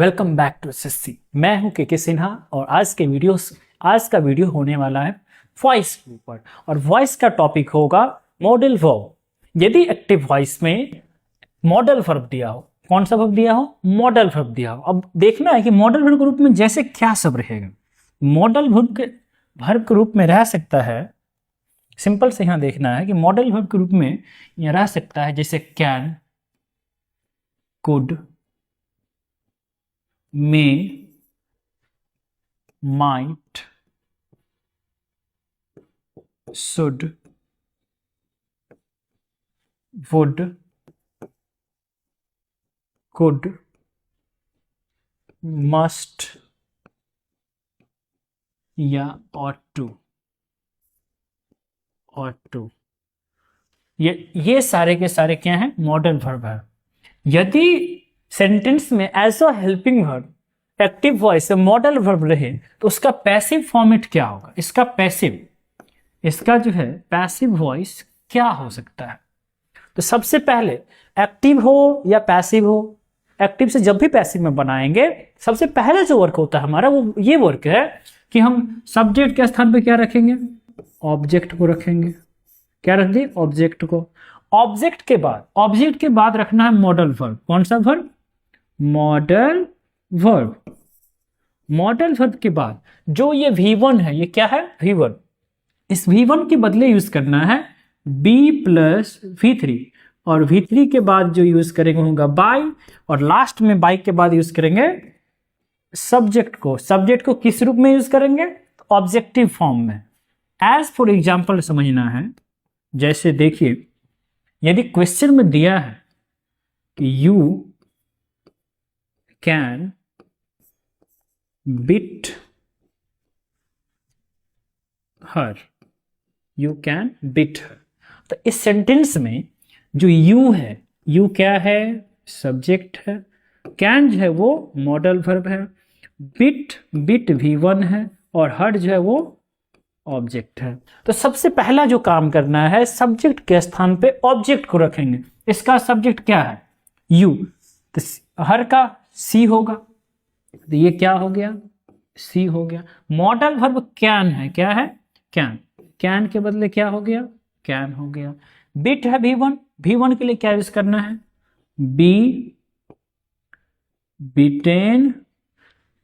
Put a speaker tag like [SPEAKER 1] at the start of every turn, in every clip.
[SPEAKER 1] Welcome back to SSC. मैं हूं के सिन्हा और आज का वीडियो होने वाला है वॉइस के ऊपर। और वॉइस का टॉपिक होगा मॉडल वर्ब। यदि एक्टिव वॉइस में मॉडल वर्ब दिया हो, कौन सा वर्ब दिया हो? मॉडल वर्ब दिया हो। अब देखना है कि मॉडल वर्ब के रूप में जैसे क्या सब रहेगा। मॉडल वर्ब के रूप में रह सकता है, सिंपल से यहां देखना है कि मॉडल वर्ब के रूप में यह रह सकता है जैसे can, could, may, might, should, would, could, must या ought to। ये सारे के सारे क्या हैं? मॉडल वर्ब है। यदि सेंटेंस में as a helping verb active voice modal verb रहे तो उसका पैसिव फॉर्मेट क्या होगा? इसका जो है पैसिव वॉइस क्या हो सकता है? तो सबसे पहले एक्टिव हो या पैसिव हो, एक्टिव से जब भी पैसिव में बनाएंगे सबसे पहले जो वर्क होता है हमारा वो ये वर्क है कि हम सब्जेक्ट के स्थान पे क्या रखेंगे? ऑब्जेक्ट को रखेंगे। क्या रख दिए? ऑब्जेक्ट को। ऑब्जेक्ट के बाद रखना है मॉडल वर्ब। कौन सा verb? Modal verb. Modal verb के बाद जो ये V1 है, ये क्या है? V1। इस V1 के बदले यूज करना है B प्लस V3, और V3 के बाद जो यूज करेंगे होगा बाय, और लास्ट में बाय के बाद यूज करेंगे सब्जेक्ट को। सब्जेक्ट को किस रूप में यूज करेंगे? ऑब्जेक्टिव फॉर्म में। एज फॉर एग्जाम्पल समझना है, जैसे देखिए यदि क्वेश्चन में दिया है कि you can beat her, you can beat her, तो इस सेंटेंस में जो यू है, यू क्या है? सब्जेक्ट है। कैन जो है वो मॉडल वर्ब है। बिट V1 है, और हर जो है वो ऑब्जेक्ट है। तो सबसे पहला जो काम करना है, सब्जेक्ट के स्थान पे ऑब्जेक्ट को रखेंगे। इसका सब्जेक्ट क्या है? यू, तो हर का सी होगा, तो ये क्या हो गया? सी हो गया। मॉडल वर्ब कैन है, क्या है? कैन के बदले क्या हो गया? कैन हो गया। बिट है V1 के लिए क्या यूज करना है? B, beaten.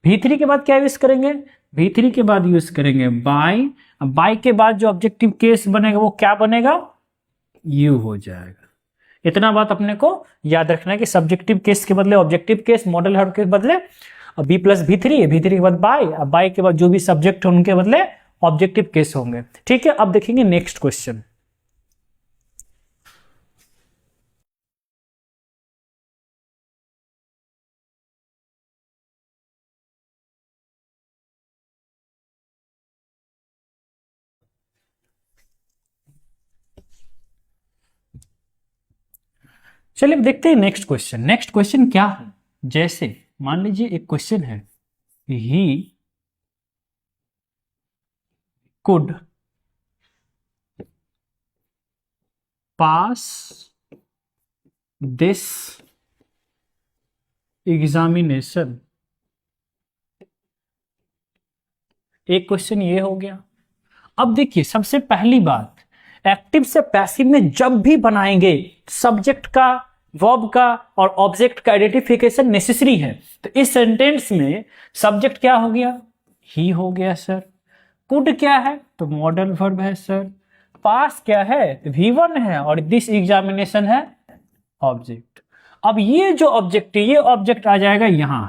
[SPEAKER 1] V3 के बाद क्या यूज करेंगे? V3 के बाद यूज करेंगे बाय। अब बाय के बाद जो ऑब्जेक्टिव केस बनेगा वो क्या बनेगा? यू हो जाएगा। इतना बात अपने को याद रखना है कि सब्जेक्टिव केस के बदले ऑब्जेक्टिव केस, मॉडल वर्ब के बदले B प्लस V3 के बाद बाय, अब बाय के बाद जो भी सब्जेक्ट है उनके बदले ऑब्जेक्टिव केस होंगे। ठीक है, अब देखेंगे नेक्स्ट क्वेश्चन। चलिए देखते हैं नेक्स्ट क्वेश्चन क्या है। जैसे मान लीजिए एक क्वेश्चन है, he could pass this examination. एक क्वेश्चन ये हो गया। अब देखिए सबसे पहली बात, एक्टिव से पैसिव में जब भी बनाएंगे सब्जेक्ट का, वर्ब का और ऑब्जेक्ट का आइडेंटिफिकेशन नेसेसरी है। तो इस सेंटेंस में सब्जेक्ट क्या हो गया? ही हो गया सर। कुड क्या है? तो मॉडल वर्ब है सर। पास क्या है? तो V1 है, और दिस एग्जामिनेशन है ऑब्जेक्ट। अब ये जो ऑब्जेक्ट है, ये ऑब्जेक्ट आ जाएगा यहां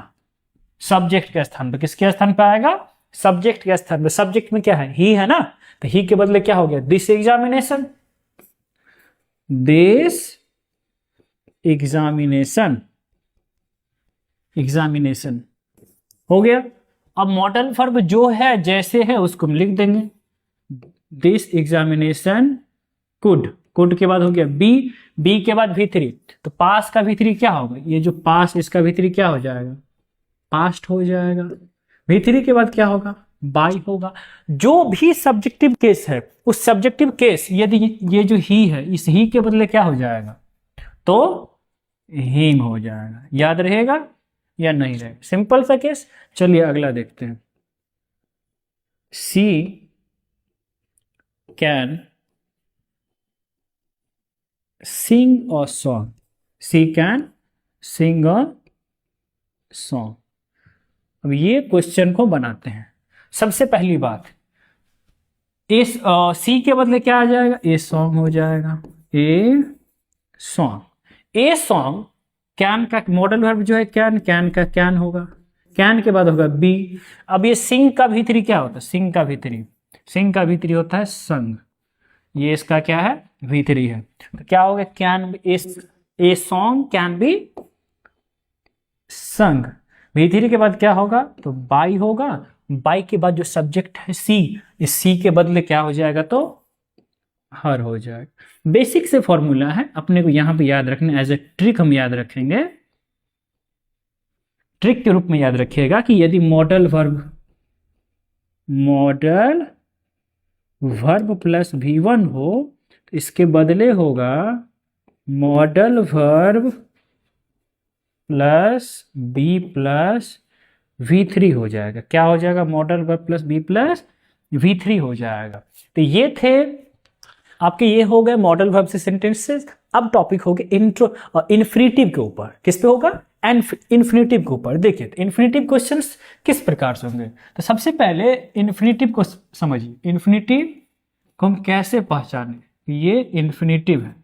[SPEAKER 1] सब्जेक्ट के स्थान पर। किसके स्थान पर आएगा? सब्जेक्ट के स्थान पर। सब्जेक्ट में क्या है? ही है ना, तो ही के बदले क्या हो गया? दिस एग्जामिनेशन हो गया। अब मॉडल वर्ब जो है जैसे है उसको हम लिख देंगे, दिस एग्जामिनेशन कुड के बाद हो गया बी के बाद V3, तो पास का V3 क्या होगा? ये जो पास, इसका V3 क्या हो जाएगा? पास्ट हो जाएगा। V3 के बाद क्या होगा? बाय होगा। जो भी सब्जेक्टिव केस है उस सब्जेक्टिव केस, यदि ये जो ही है, इस ही के बदले क्या हो जाएगा? तो हिम हो जाएगा। याद रहेगा, या नहीं रहेगा। सिंपल सा केस। चलिए अगला देखते हैं। She can sing a song. She can sing a song. अब ये क्वेश्चन को बनाते हैं। सबसे पहली बात, इस सी के बदले क्या आ जाएगा, ए सॉन्ग हो जाएगा। A song. A song can का मॉडल वर्ब जो है कैन, कैन का कैन होगा, कैन के बाद होगा बी। अब ये सिंग का भीतरी क्या होता है, सिंग का भीतरी, सिंग का भीतरी होता है संग। ये इसका क्या है, भीतरी है। तो क्या होगा, can a song can be संग। भीतरी के बाद क्या होगा, तो बाई होगा। बाई के बाद जो सब्जेक्ट है सी, इस सी के बदले क्या हो जाएगा, तो हर हो जाएगा। बेसिक से फॉर्मूला है, अपने को यहां पे याद रखना, एज ए ट्रिक हम याद रखेंगे, ट्रिक के रूप में याद रखिएगा कि यदि मॉडल वर्ब प्लस V1 हो तो इसके बदले होगा modal verb plus be plus V3 हो जाएगा। क्या हो जाएगा, modal verb plus be plus V3 हो जाएगा। तो ये थे आपके, ये हो गए मॉडल वर्ब से सेंटेंसेस। अब टॉपिक हो गया इन्फिनिटिव के ऊपर। किस पे होगा, इन्फिनिटिव के ऊपर। देखिए तो इन्फिनिटिव क्वेश्चंस किस प्रकार से होंगे। तो सबसे पहले इन्फिनिटिव को समझिए। इन्फिनिटिव को हम कैसे पहचानें, ये इन्फिनिटिव है।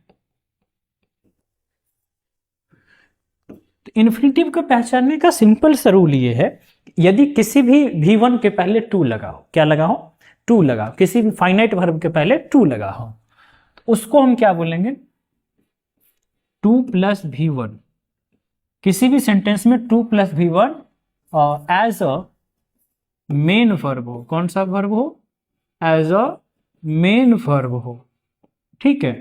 [SPEAKER 1] तो इन्फिनिटिव को पहचानने का सिंपल सा रूल ये है, यदि किसी भी V1 के पहले टू लगा हो, क्या लगा हो, टू लगा, किसी भी फाइनाइट वर्ब के पहले टू लगा हो, तो उसको हम क्या बोलेंगे, 2 प्लस V1। किसी भी सेंटेंस में 2 plus V1 as a main verb हो, कौन सा वर्ब हो, एज अ मेन वर्ब हो, ठीक है,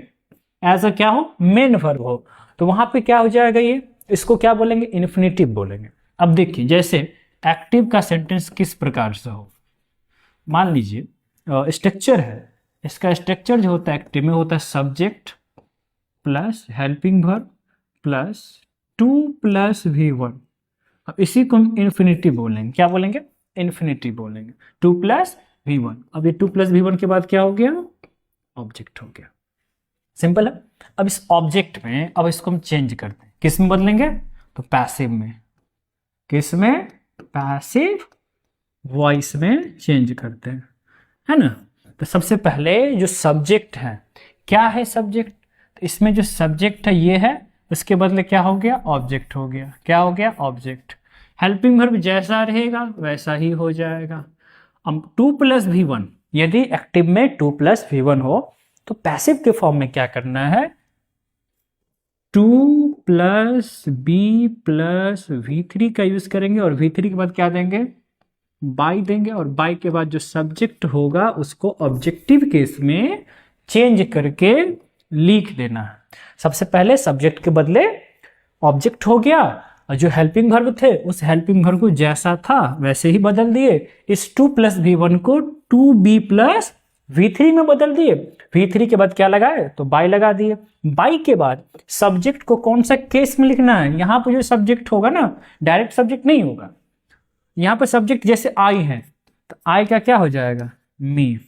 [SPEAKER 1] एज अ क्या हो, मेन वर्ब हो, तो वहां पे क्या हो जाएगा, ये इसको क्या बोलेंगे, इन्फिनिटिव बोलेंगे। अब देखिए जैसे एक्टिव का सेंटेंस किस प्रकार से हो, मान लीजिए स्ट्रक्चर है, इसका स्ट्रक्चर जो होता है एक्टिव में होता है subject plus helping verb plus 2 plus V1। अब इसी को हम इन्फिनिटिव बोलेंगे, क्या बोलेंगे, इन्फिनिटिव बोलेंगे, 2 प्लस V1। अब ये 2 प्लस V1 के बाद क्या हो गया, ऑब्जेक्ट हो गया। सिंपल है। अब इस ऑब्जेक्ट में अब इसको हम चेंज करते हैं, किस में बदलेंगे, तो पैसिव में, किस में, पैसिव वॉइस में चेंज करते हैं, है ना। तो सबसे पहले जो सब्जेक्ट है, क्या है सब्जेक्ट, तो इसमें जो सब्जेक्ट है ये है, उसके बदले क्या हो गया, ऑब्जेक्ट हो गया। क्या हो गया, ऑब्जेक्ट। हेल्पिंग वर्ब जैसा रहेगा वैसा ही हो जाएगा। अब 2 प्लस V1, यदि एक्टिव में 2 प्लस V1 हो तो पैसिव के फॉर्म में क्या करना है, 2 प्लस B प्लस V3 का यूज करेंगे, और V3 के बाद क्या देंगे, बाई देंगे, और बाई के बाद जो सब्जेक्ट होगा उसको ऑब्जेक्टिव केस में चेंज करके लिख देना है। सबसे पहले सब्जेक्ट के बदले ऑब्जेक्ट हो गया, और जो हेल्पिंग वर्ब थे उस हेल्पिंग वर्ब को जैसा था वैसे ही बदल दिए। इस 2 प्लस V1 को 2B प्लस V3 में बदल दिए। V3 के बाद क्या लगाए, तो बाई लगा दिए। बाई के बाद सब्जेक्ट को कौन सा केस में लिखना है, यहां पर जो सब्जेक्ट होगा ना, डायरेक्ट सब्जेक्ट नहीं होगा, यहां पर सब्जेक्ट जैसे आई है तो आई का क्या हो जाएगा, मी।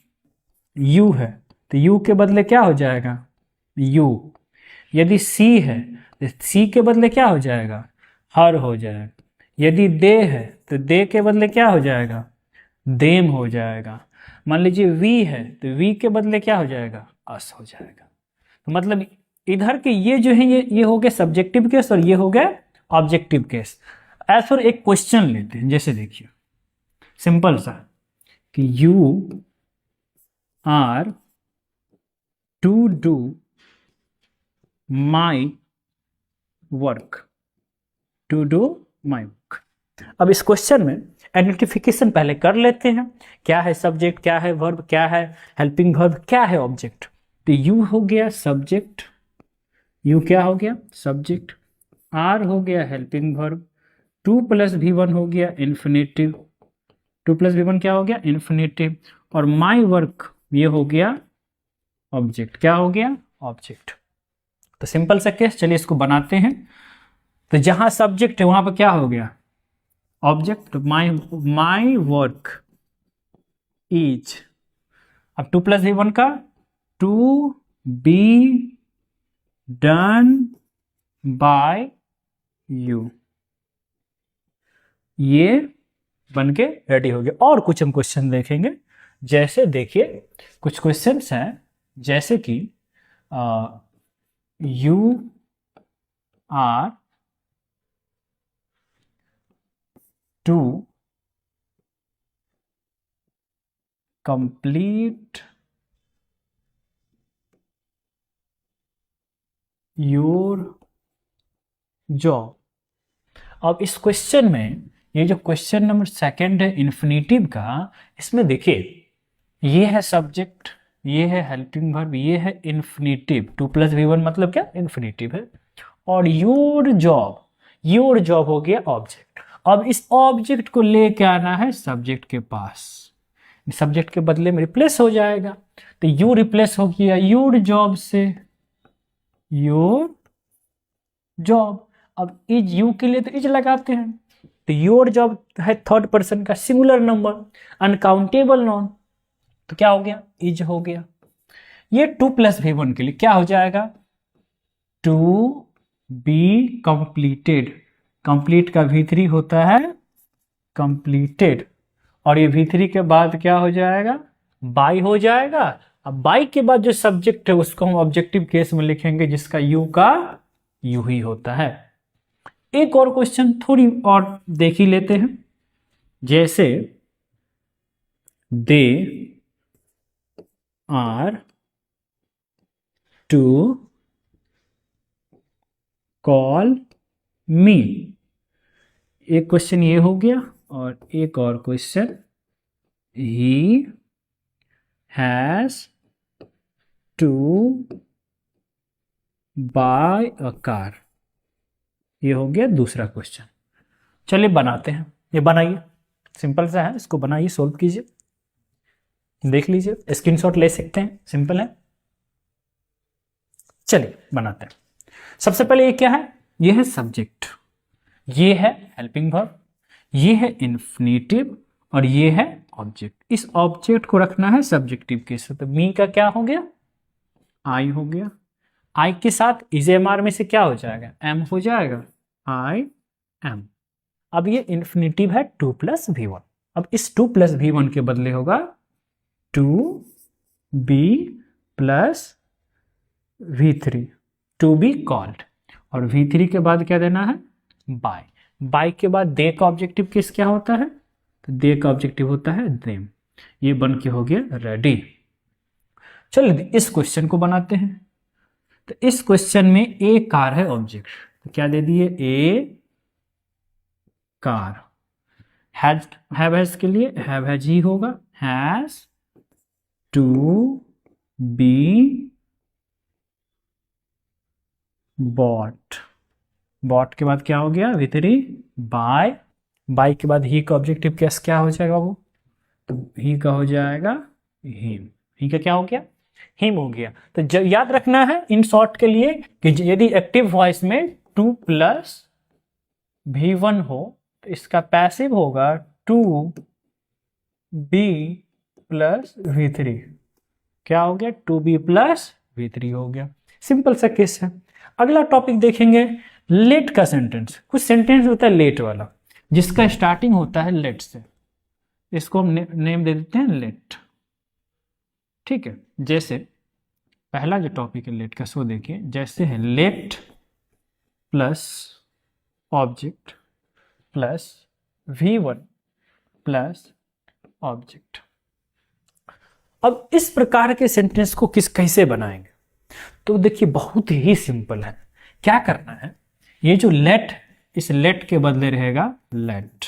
[SPEAKER 1] यू है तो यू के बदले क्या हो जाएगा, यू। यदि सी है तो सी के बदले क्या हो जाएगा, हर हो जाएगा। यदि दे है तो दे के बदले क्या हो जाएगा, देम हो जाएगा। मान लीजिए वी है तो वी के बदले क्या हो जाएगा, अस हो जाएगा। तो मतलब इधर के ये जो है ये हो गया सब्जेक्टिव केस, और ये हो गया ऑब्जेक्टिव केस। एज पर एक क्वेश्चन लेते हैं, जैसे देखिए सिंपल सा कि you are to do my work, to do my work. अब इस क्वेश्चन में आइडेंटिफिकेशन पहले कर लेते हैं, क्या है सब्जेक्ट, क्या है वर्ब, क्या है हेल्पिंग वर्ब, क्या है ऑब्जेक्ट। तो यू हो गया सब्जेक्ट, यू क्या हो गया सब्जेक्ट, आर हो गया हेल्पिंग वर्ब, 2 प्लस V1 हो गया इन्फिनिटिव, 2 प्लस V1 क्या हो गया, इन्फिनिटिव, और माई वर्क ये हो गया ऑब्जेक्ट। क्या हो गया, ऑब्जेक्ट। तो सिंपल सा केस, चलिए इसको बनाते हैं। तो जहां सब्जेक्ट है वहां पर क्या हो गया, ऑब्जेक्ट माई वर्क इज, अब 2+v1 का to be done by you, ये बन के रेडी हो गया। और कुछ हम क्वेश्चन देखेंगे, जैसे देखिए कुछ क्वेश्चंस हैं जैसे कि you are to complete your job. अब इस क्वेश्चन में ये जो क्वेश्चन नंबर सेकंड है इन्फिनेटिव का, इसमें देखिए ये है सब्जेक्ट, ये है हेल्पिंग वर्ब, ये है इन्फिनेटिव। 2+v1 मतलब क्या, इन्फिनेटिव है। और योर जॉब हो गया ऑब्जेक्ट। अब इस ऑब्जेक्ट को लेके आना है सब्जेक्ट के पास, सब्जेक्ट के बदले में रिप्लेस हो जाएगा, तो यू रिप्लेस हो गया योर जॉब से, योर जॉब। अब इज यू के लिए तो इज लगाते हैं, तो योर जॉब है थर्ड पर्सन का सिंगुलर नंबर, अनकाउंटेबल नॉन, तो क्या हो गया, इज हो गया। ये 2+v1 के लिए क्या हो जाएगा, टू बी कंप्लीटेड, कंप्लीट का v3 होता है कंप्लीटेड, और ये v3 के बाद क्या हो जाएगा, बाय हो जाएगा। अब बाय के बाद जो सब्जेक्ट है उसको हम ऑब्जेक्टिव केस में लिखेंगे, जिसका यू का यू ही होता है। एक और क्वेश्चन थोड़ी और देख ही लेते हैं, जैसे they are to call me, एक क्वेश्चन ये हो गया, और एक और question he has to buy a car, ये हो गया दूसरा क्वेश्चन। चलिए बनाते हैं, ये बनाइए, सिंपल सा है, इसको बनाइए, सोल्व कीजिए, देख लीजिए, स्क्रीनशॉट ले सकते हैं, सिंपल है। चलिए बनाते हैं। सबसे पहले ये क्या है, ये है सब्जेक्ट, ये है हेल्पिंग वर्ब, ये है इन्फिनेटिव, और ये है ऑब्जेक्ट। इस ऑब्जेक्ट को रखना है सब्जेक्टिव केस, तो मी का क्या हो गया, आई हो गया। आई के साथ इज एम आर में से क्या हो जाएगा, एम हो जाएगा, आई एम। अब ये इन्फिनेटिव है 2+v1, अब इस 2+v1 के बदले होगा to be plus v3, to be called, और v3 के बाद क्या देना है, बाय। बाय के बाद दे का ऑब्जेक्टिव केस क्या होता है, तो दे का ऑब्जेक्टिव होता है देम। ये बन के हो गया रेडी। चलिए इस क्वेश्चन को बनाते हैं। तो इस क्वेश्चन में ए कार है ऑब्जेक्ट, तो क्या दे दिए, ए कार। हैज के लिए हैज ही होगा, has to be bought, bought के बाद क्या हो गया, v3 बाय, बाय के बाद ही का ऑब्जेक्टिव केस क्या हो जाएगा वो, तो ही का हो जाएगा हिम, ही का क्या हो गया, हिम हो गया। तो याद रखना है इन शॉर्ट के लिए कि यदि एक्टिव वॉइस में 2+v1 हो तो इसका पैसिव होगा 2b प्लस v3, क्या हो गया, 2b प्लस v3 हो गया। सिंपल सा केस है। अगला टॉपिक देखेंगे लेट का सेंटेंस। कुछ सेंटेंस होता है लेट वाला, जिसका स्टार्टिंग होता है लेट से, इसको हम नेम दे देते हैं लेट, ठीक है। जैसे पहला जो टॉपिक है लेट का, सो देखिए, जैसे है late plus object plus v1 plus object. अब इस प्रकार के सेंटेंस को कैसे बनाएंगे, तो देखिए बहुत ही सिंपल है। क्या करना है, ये जो लेट, इस लेट के बदले रहेगा लेट,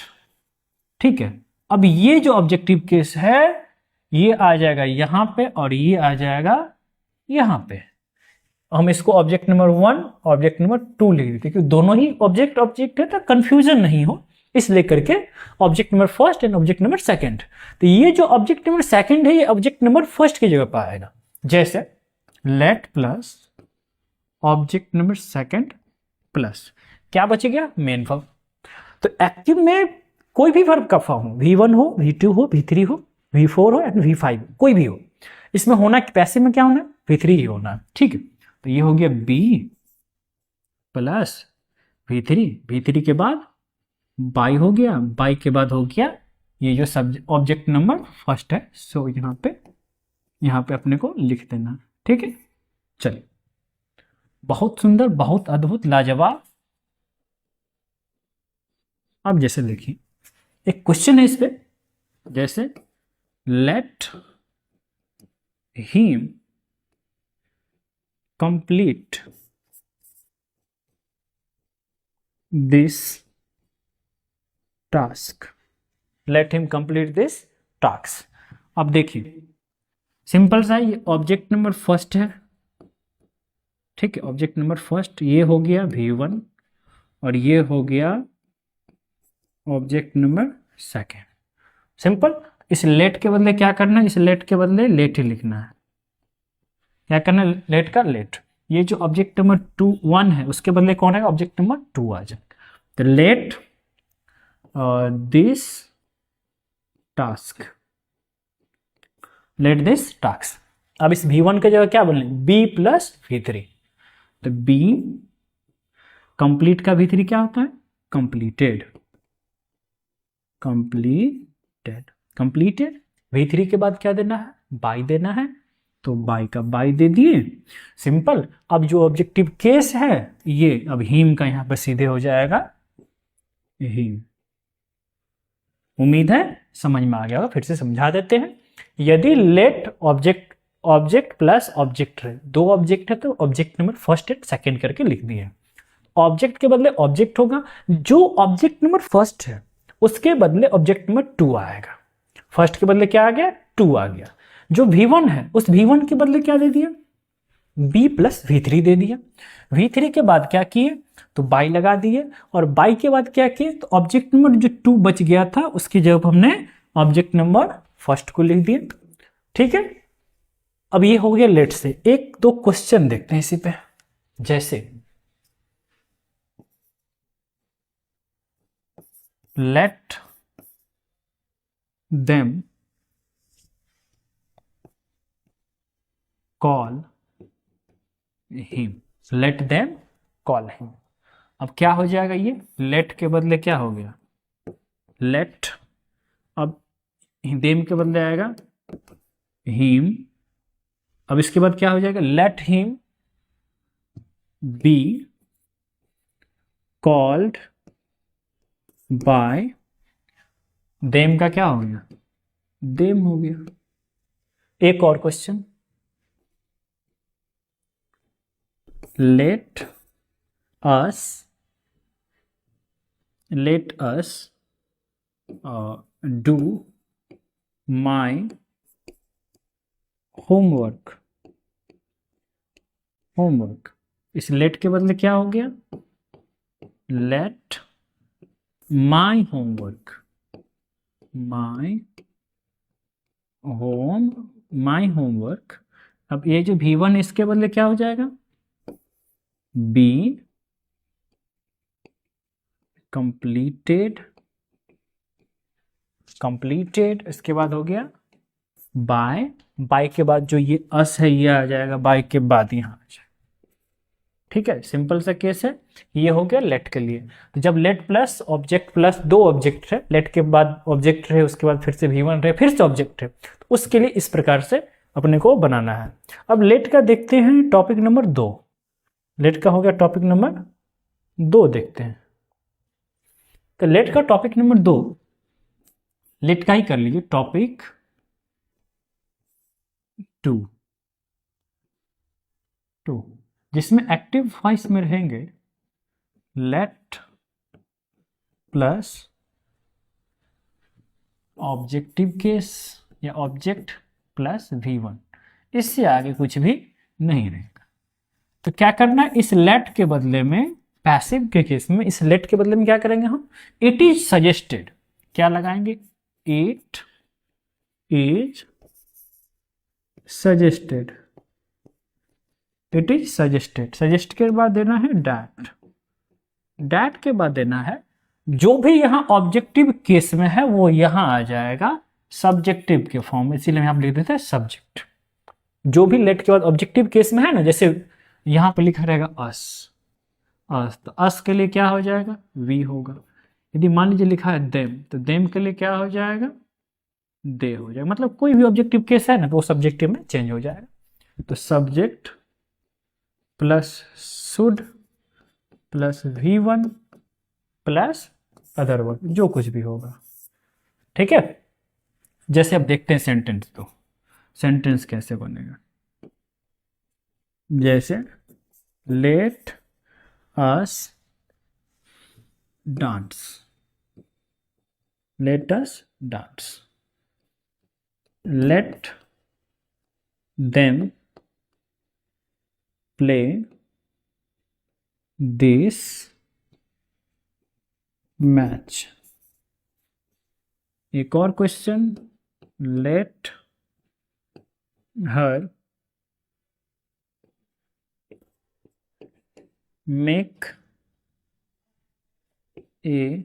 [SPEAKER 1] ठीक है। अब ये जो ऑब्जेक्टिव केस है ये आ जाएगा यहां पे, और ये आ जाएगा यहां पे। हम इसको ऑब्जेक्ट नंबर 1 ऑब्जेक्ट नंबर 2 लिख देते, क्योंकि दोनों ही ऑब्जेक्ट है, तो कंफ्यूजन नहीं हो इसलिए करके object number first and object number second. तो ये जो ऑब्जेक्ट नंबर सेकंड है ये ऑब्जेक्ट नंबर फर्स्ट की जगह पर आएगा। जैसे late plus object number second plus क्या बच गया, मेन वर्ब। तो एक्टिव में कोई भी वर्ब का फॉर्म हो, V1 हो, V2 हो, V3 हो, V4 हो एंड V5 हो, कोई भी हो, इसमें होना पैसिव में क्या होना है, V3 ही होना है। ठीक है, तो ये हो गया B प्लस V3, V3 के बाद बाई हो गया, बाई के बाद हो गया ये जो सब्जेक्ट ऑब्जेक्ट नंबर फर्स्ट है, सो यहाँ पे अपने को लिख देना। ठीक है, चलिए, बहुत सुंदर, बहुत अद्भुत, लाजवाब। अब जैसे देखिए एक क्वेश्चन है इस पे, जैसे let him complete this task, let him complete this task. अब देखिए सिंपल सा, ये ऑब्जेक्ट नंबर फर्स्ट है। ठीक है, ऑब्जेक्ट नंबर फर्स्ट, ये हो गया V1 और ये हो गया ऑब्जेक्ट नंबर सेकेंड। सिंपल, इस लेट के बदले क्या करना है, इस लेट के बदले लेट ही लिखना है। क्या करना है, लेट का लेट। ये जो ऑब्जेक्ट नंबर 1 है उसके बदले कौन है, ऑब्जेक्ट नंबर 2 आ जाए। तो let this task, let this task. अब इस V1 के जगह क्या बोलने, B प्लस V3। तो B कंप्लीट का V3 क्या होता है, कंप्लीटेड, कंप्लीटेड, कंप्लीटेड। V3 के बाद क्या देना है, बाई देना है, तो बाई का बाई दे दिए। सिंपल। अब जो ऑब्जेक्टिव केस है ये, अब हिम का यहाँ पे सीधे हो जाएगा हिम। उम्मीद है समझ में आ गया होगा, फिर से समझा देते हैं। यदि लेट ऑब्जेक्ट प्लस ऑब्जेक्ट है, दो ऑब्जेक्ट है तो object number first and second करके लिख दिए। ऑब्जेक्ट के बदले ऑब्जेक्ट होगा, जो ऑब्जेक्ट नंबर फर्स्ट है उसके बदले ऑब्जेक्ट नंबर 2 आएगा। फर्स्ट के बदले क्या आ गया, 2 आ गया। जो V1 है उस V1 के बदले क्या दे दिया, B प्लस V3 दे दिया। V3 के बाद क्या किए, तो बाई लगा दिए, और बाई के बाद क्या किए, तो ऑब्जेक्ट नंबर जो 2 बच गया था उसकी जगह हमने ऑब्जेक्ट नंबर फर्स्ट को लिख दिया। ठीक है, अब ये हो गया लेट से। एक दो क्वेश्चन देखते हैं इसी पे, जैसे let them call him, let them call him. अब क्या हो जाएगा, ये लेट के बदले क्या हो गया, लेट, अब देम के बदले आएगा हिम। अब इसके बाद क्या हो जाएगा, let him be called by them का क्या हो गया, देम हो गया। एक और question, let us do my homework। इस let के बदले क्या हो गया, let my homework, my homework। अब ये जो V1 इसके बदले क्या हो जाएगा, B completed, इसके बाद हो गया बाय के बाद जो ये अस है ये आ जाएगा, बाय के बाद यहाँ आ जाएगा। ठीक है, सिंपल सा केस है। ये हो गया लेट के लिए। तो जब लेट प्लस ऑब्जेक्ट प्लस दो ऑब्जेक्ट है, लेट के बाद ऑब्जेक्ट रहे, उसके बाद फिर से V1 रहे, फिर से ऑब्जेक्ट है, तो उसके लिए इस प्रकार से अपने को बनाना है। अब लेट का देखते हैं टॉपिक नंबर 2। लेट का हो गया टॉपिक नंबर 2, देखते हैं। तो लेट का टॉपिक नंबर 2, लेट का ही कर लीजिए, टॉपिक 2, जिसमें एक्टिव वॉइस में रहेंगे लेट प्लस ऑब्जेक्टिव केस या ऑब्जेक्ट प्लस V1। इससे आगे कुछ भी नहीं रहेगा। तो क्या करना है, इस लेट के बदले में, पैसिव के केस में इस लेट के बदले में क्या करेंगे हम, इट इज सजेस्टेड, क्या लगाएंगे, it is suggested, it is suggested. Suggest के बाद देना है डैट, डैट के बाद देना है जो भी यहां ऑब्जेक्टिव केस में है वो यहां आ जाएगा सब्जेक्टिव के फॉर्म में, इसीलिए हम लिख देते हैं सब्जेक्ट। जो भी लेट के बाद ऑब्जेक्टिव केस में है ना, जैसे यहां पे लिखा रहेगा अस, अस, तो अस के लिए क्या हो जाएगा, वी होगा। यदि मान लीजिए लिखा है देम, तो देम के लिए क्या हो जाएगा, दे हो जाएगा। मतलब कोई भी ऑब्जेक्टिव केस है ना तो वो सब्जेक्टिव में चेंज हो जाएगा। तो subject plus should plus V1 plus other word, जो कुछ भी होगा। ठीक है, जैसे अब देखते हैं सेंटेंस, तो सेंटेंस कैसे बनेगा। जैसे let us dance, let us dance, let them play this match. एक और question, let her make a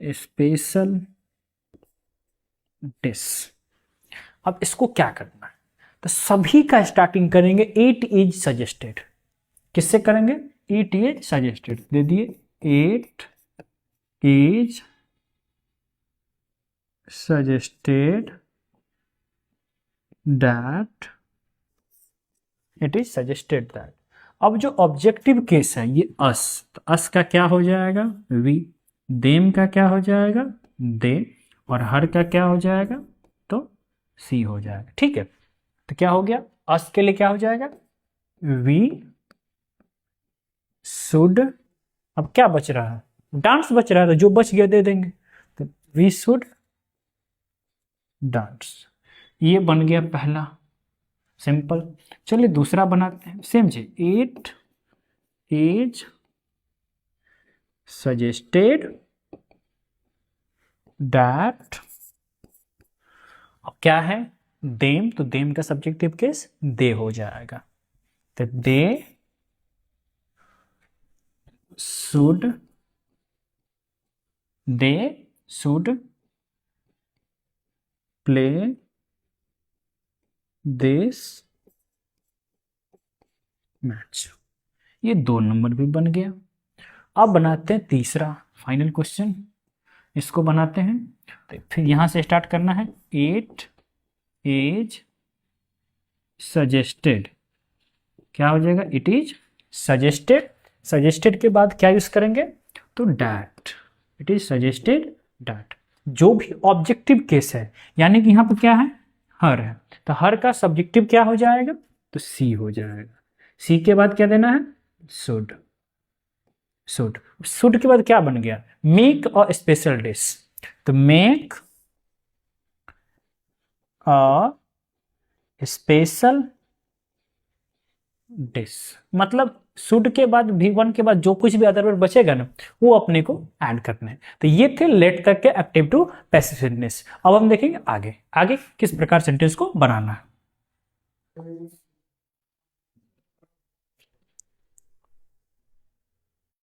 [SPEAKER 1] special dish. अब इसको क्या करना है, तो सभी का स्टार्टिंग करेंगे इट इज सजेस्टेड। किससे करेंगे, इट इज सजेस्टेड दे दिए, it is suggested that, it is suggested that. अब जो ऑब्जेक्टिव केस है ये अस, तो अस का क्या हो जाएगा, वी, देम का क्या हो जाएगा, दे, और हर का क्या हो जाएगा, तो सी हो जाएगा। ठीक है, तो क्या हो गया, अस के लिए क्या हो जाएगा, वी शुड, अब क्या बच रहा है, डांस बच रहा है, तो जो बच गया दे देंगे, तो वी शुड डांस। ये बन गया पहला, सिंपल। चलिए दूसरा बनाते हैं, सेम चीज, इट इज सजेस्टेड दैट, अब क्या है, देम, तो देम का सब्जेक्टिव केस दे हो जाएगा, तो they should, they should play this match. ये 2 नंबर भी बन गया। अब बनाते हैं तीसरा फाइनल क्वेश्चन, इसको बनाते हैं। तो फिर यहां से स्टार्ट करना है, इट इज सजेस्टेड, क्या हो जाएगा, इट इज सजेस्टेड, सजेस्टेड के बाद क्या यूज करेंगे, तो that, it is suggested that. जो भी ऑब्जेक्टिव केस है, यानी कि यहां पर क्या है, हर है, तो हर का सब्जेक्टिव क्या हो जाएगा, तो सी हो जाएगा। सी के बाद क्या देना है, शुड, शुड, शुड के बाद क्या बन गया, मेक अ स्पेशल डिश, तो मेक अ स्पेशल डिश। मतलब शुड के बाद V1 के बाद जो कुछ भी अदर वर्ड बचेगा ना, वो अपने को ऐड करना है। तो ये थे लेट तक के एक्टिव टू पैसिव सेंटेंस। अब हम देखेंगे आगे आगे किस प्रकार सेंटेंस को बनाना है।